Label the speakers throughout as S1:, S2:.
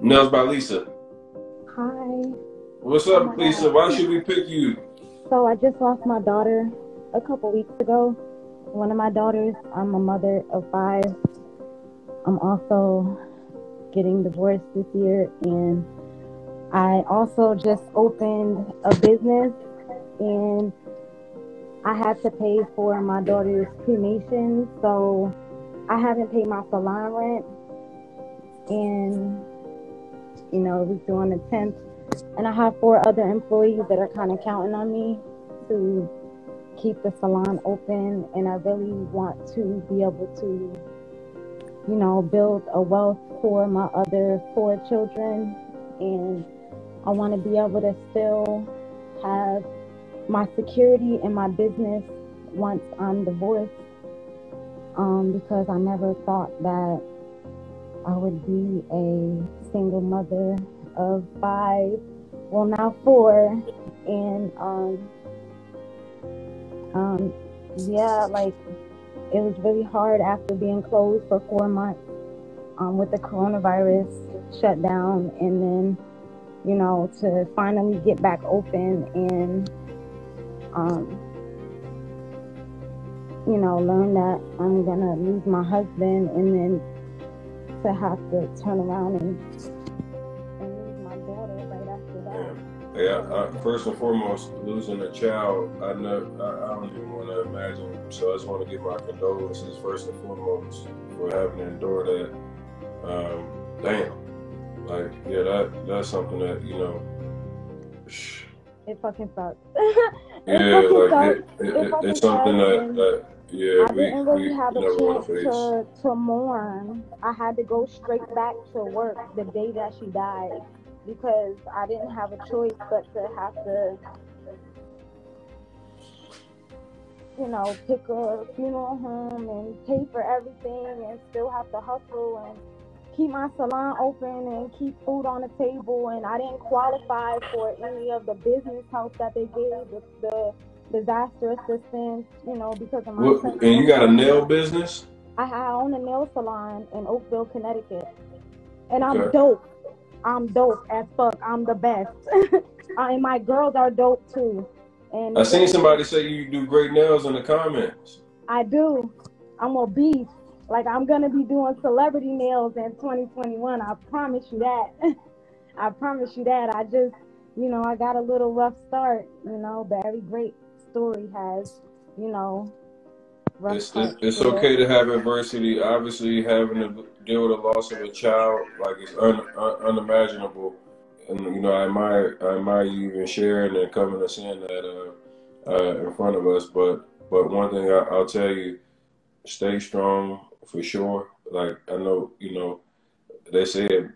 S1: Nails by Lisa.
S2: Hi.
S1: What's
S2: Oh
S1: up,
S2: my
S1: Lisa?
S2: God.
S1: Why should we pick you?
S2: So I just lost my daughter a couple weeks ago. One of my daughters, I'm a mother of 5. I'm also getting divorced this year, and I also just opened a business, and I had to pay for my daughter's cremation, so I haven't paid my salon rent, and it was due on the 10th. And I have 4 other employees that are kind of counting on me to keep the salon open. And I really want to be able to, build a wealth for my other 4 children. And I want to be able to still have my security in my business once I'm divorced. Because I never thought that I would be a single mother of 5. Well, now 4, and yeah, like it was really hard after being closed for 4 months, with the coronavirus shutdown, and then to finally get back open and learn that I'm gonna lose my husband, and then to have to turn around and lose my daughter right after that.
S1: Yeah, first and foremost, losing a child, I don't even want to imagine. So I just want to give my condolences first and foremost for having to endure that. Damn, like that's something that
S2: It fucking sucks.
S1: Yeah, like
S2: Fucking
S1: it's something
S2: sucks. And I
S1: we
S2: didn't really have a
S1: never want
S2: chance
S1: to face.
S2: to mourn. I had to go straight back to work the day that she died, because I didn't have a choice but to have to, pick a funeral home and pay for everything, and still have to hustle and keep my salon open and keep food on the table. And I didn't qualify for any of the business help that they gave, the disaster assistance, because of my
S1: And you got a nail
S2: personal.
S1: business?
S2: I own a nail salon in Oakville, Connecticut, and I'm
S1: Okay.
S2: dope. I'm dope as fuck. I'm the best. And my girls are dope too.
S1: I
S2: And
S1: seen somebody say you do great nails in the comments.
S2: I do. I'm a beast. Like, I'm gonna be doing celebrity nails in 2021. I promise you that. I promise you that. I just, I got a little rough start. But every great story has, rough parts
S1: It's
S2: to it.
S1: okay to have adversity. Obviously, having to deal with the loss of a child, like it's unimaginable. And I admire you even sharing and coming and saying that in front of us. But one thing I'll tell you, stay strong for sure. Like I know, they said,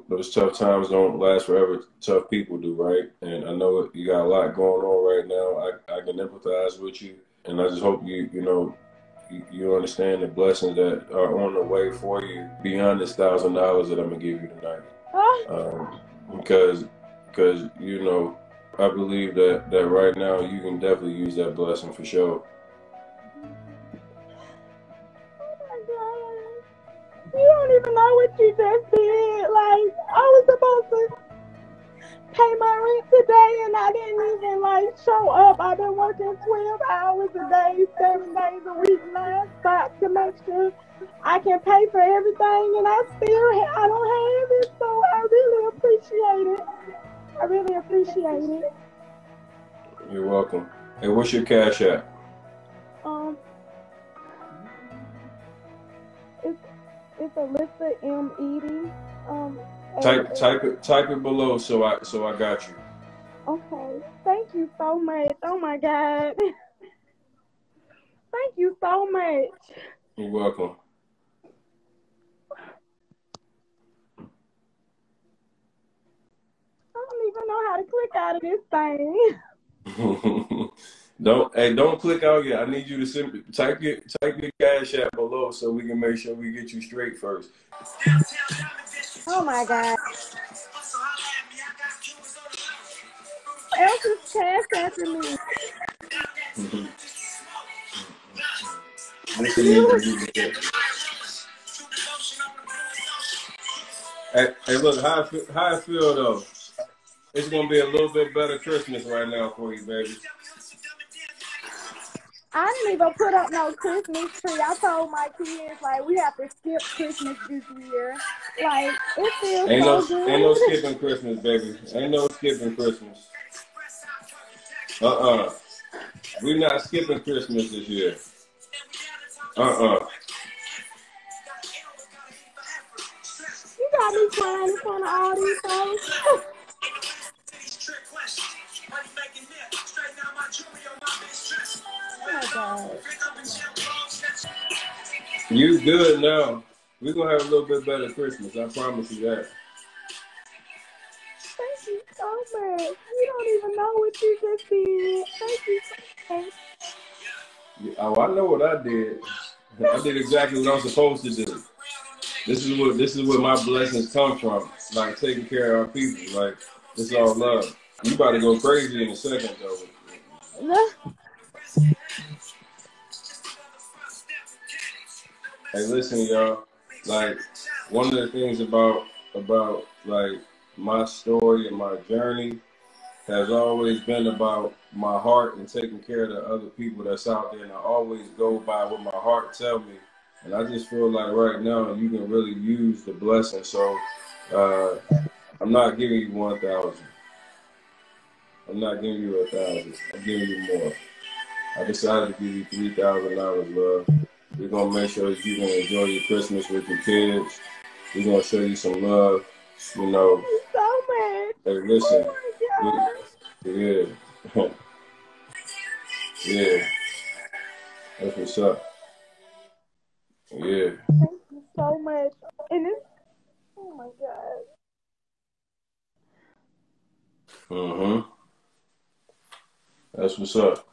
S1: those tough times don't last forever. Tough people do, right? And I know you got a lot going on right now. I can empathize with you, and I just hope you understand the blessings that are on the way for you beyond this $1,000 that I'm gonna give you tonight. Um, because I believe that right now you can definitely use that blessing for sure.
S2: You don't even know what you just did. Like, I was supposed to pay my rent today, and I didn't even show up. I've been working 12 hours a day, 7 days a week, non-stop, to make sure I can pay for everything, and I don't have it. So I really appreciate it. I really appreciate it.
S1: You're welcome. Hey, what's your Cash App?
S2: Um, it's Alyssa M. Edie.
S1: Type it below so I got you.
S2: Okay. Thank you so much. Oh my God. Thank you so much.
S1: You're welcome.
S2: I don't even know how to click out of this thing.
S1: Don't click out yet. I need you to simply type your Cash App below so we can make sure we get you straight first.
S2: Oh my God. Else is Cash Apping me.
S1: Hey, look, how I feel though. It's gonna be a little bit better Christmas right now for you, baby.
S2: I didn't even put up no Christmas tree. I told my kids, like, we have to skip Christmas this year. Like, it feels
S1: Ain't no
S2: good.
S1: skipping Christmas, baby. Ain't no skipping Christmas. We're not skipping Christmas this year.
S2: You got me crying in front of all these folks. Oh my God.
S1: You good now. We're gonna have a little bit better Christmas. I promise you that.
S2: Thank you so much. You don't even know what you just did. Thank you so much.
S1: Oh, I know what I did. I did exactly what I'm supposed to do. This is where my blessings come from. Like taking care of our people. Like it's all love. You about to go crazy in a second though. Hey, listen, y'all. Like one of the things about like my story and my journey has always been about my heart and taking care of the other people that's out there. And I always go by what my heart tell me. And I just feel like right now you can really use the blessing. So I'm not giving you 1,000. I'm not giving you 1,000. I'm giving you more. I decided to give you $3,000, love. We're gonna make sure that you can enjoy your Christmas with your kids. We're gonna show you some love. You know.
S2: So much.
S1: Hey, listen.
S2: Oh
S1: Yeah. Yeah. That's what's up. Yeah.
S2: Thank you so much. And it's, oh my God.
S1: That's what's up.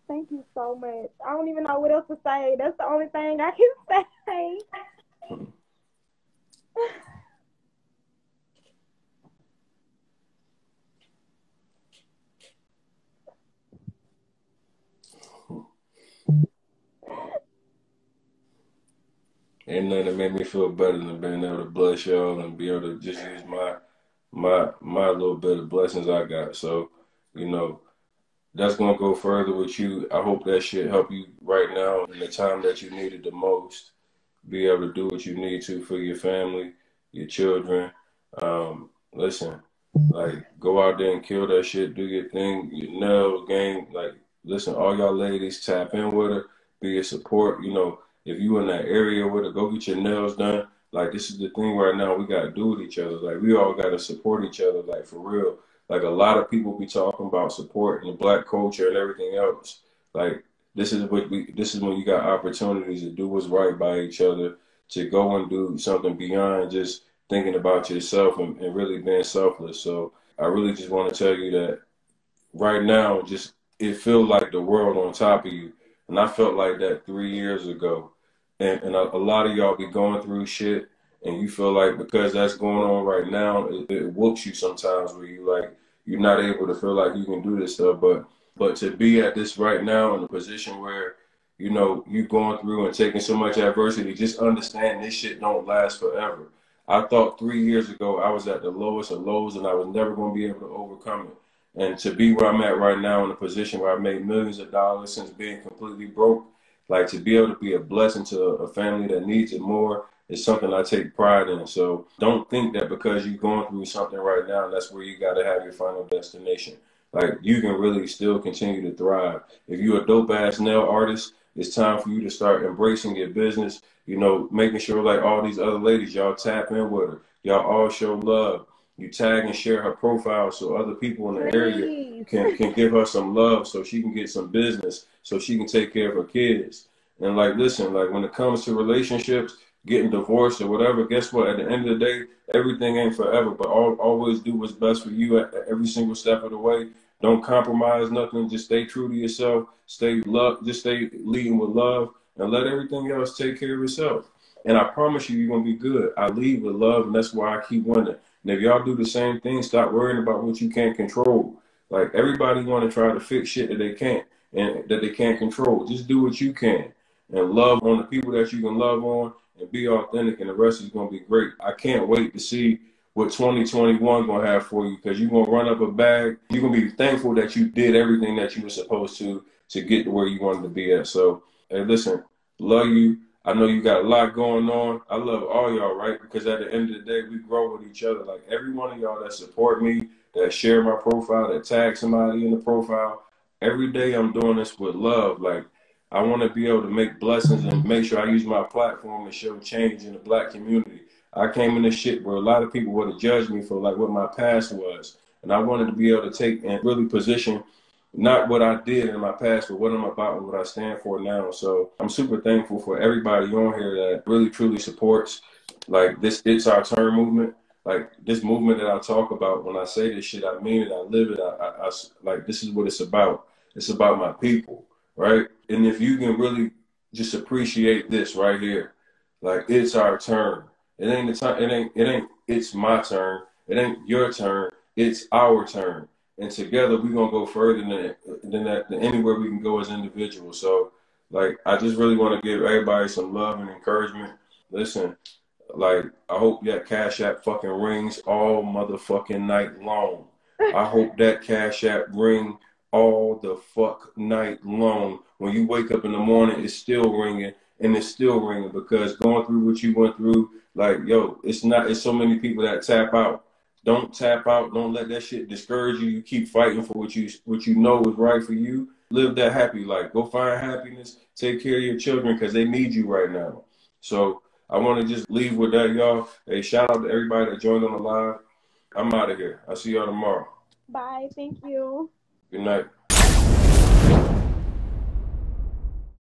S2: Thank you so much. I don't even know what else to say. That's the only thing I can say.
S1: Ain't nothing that made me feel better than being able to bless y'all and be able to just use my little bit of blessings I got. So, you know, that's gonna go further with you. I hope that shit help you right now in the time that you need it the most. Be able to do what you need to for your family, your children. Listen, like go out there and kill that shit. Do your thing, your nail game. Like, listen, all y'all ladies, tap in with her. Be a support. You know, if you in that area with her, go get your nails done. Like, this is the thing right now. We gotta do with each other. Like, we all gotta support each other. Like, for real. Like, a lot of people be talking about support and the black culture and everything else. Like, this is when you got opportunities to do what's right by each other, to go and do something beyond just thinking about yourself and really being selfless. So I really just want to tell you that right now, just it feels like the world on top of you. And I felt like that 3 years ago. And a lot of y'all be going through shit and you feel like because that's going on right now, it whoops you sometimes where you like you're not able to feel like you can do this stuff. But to be at this right now in a position where, you know, you going through and taking so much adversity, just understand this shit don't last forever. I thought 3 years ago I was at the lowest of lows and I was never going to be able to overcome it. And to be where I'm at right now in a position where I made millions of dollars since being completely broke, like to be able to be a blessing to a family that needs it more is something I take pride in. So don't think that because you're going through something right now, that's where you got to have your final destination. Like you can really still continue to thrive. If you're a dope ass nail artist, it's time for you to start embracing your business. You know, making sure like all these other ladies, y'all tap in with her. Y'all all show love. You tag and share her profile so other people in the area can give her some love so she can get some business, so she can take care of her kids. And like, listen, like when it comes to relationships, getting divorced or whatever, guess what? At the end of the day, everything ain't forever, but always do what's best for you at every single step of the way. Don't compromise nothing. Just stay true to yourself. Just stay leading with love and let everything else take care of itself. And I promise you're going to be good. I lead with love, and that's why I keep winning. And if y'all do the same thing, stop worrying about what you can't control. Like everybody want to try to fix shit that they can't and that they can't control. Just do what you can and love on the people that you can love on and be authentic, and the rest is gonna be great. I can't wait to see what 2021 gonna have for you, because you're gonna run up a bag. You're gonna be thankful that you did everything that you were supposed to get to where you wanted to be at. So, hey, listen, love you. I know you got a lot going on. I love all y'all, right? Because at the end of the day, we grow with each other. Like every one of y'all that support me, that share my profile, that tag somebody in the profile, every day I'm doing this with love. Like I want to be able to make blessings and make sure I use my platform to show change in the Black community. I came in this shit where a lot of people would have judged me for like what my past was. And I wanted to be able to take and really position not what I did in my past, but what I'm about and what I stand for now. So I'm super thankful for everybody on here that really truly supports like this It's Our Turn movement. Like this movement that I talk about, when I say this shit, I mean it, I live it. I like, this is what it's about. It's about my people, right? And if you can really just appreciate this right here, like it's our turn. It ain't the time. It's my turn. It ain't your turn. It's our turn. And together we're gonna go further than anywhere we can go as individuals. So, like, I just really want to give everybody some love and encouragement. Listen, like, I hope that Cash App fucking rings all motherfucking night long. I hope that Cash App ring all the fuck night long. When you wake up in the morning, it's still ringing, and it's still ringing, because going through what you went through, like, yo, it's so many people that tap out. Don't tap out. Don't let that shit discourage you. You keep fighting for what you know is right for you. Live that happy life. Go find happiness. Take care of your children, because they need you right now. So I want to just leave with that, y'all. Hey, shout out to everybody that joined on the live. I'm out of here. I'll see y'all tomorrow.
S2: Bye. Thank you.
S1: Good night.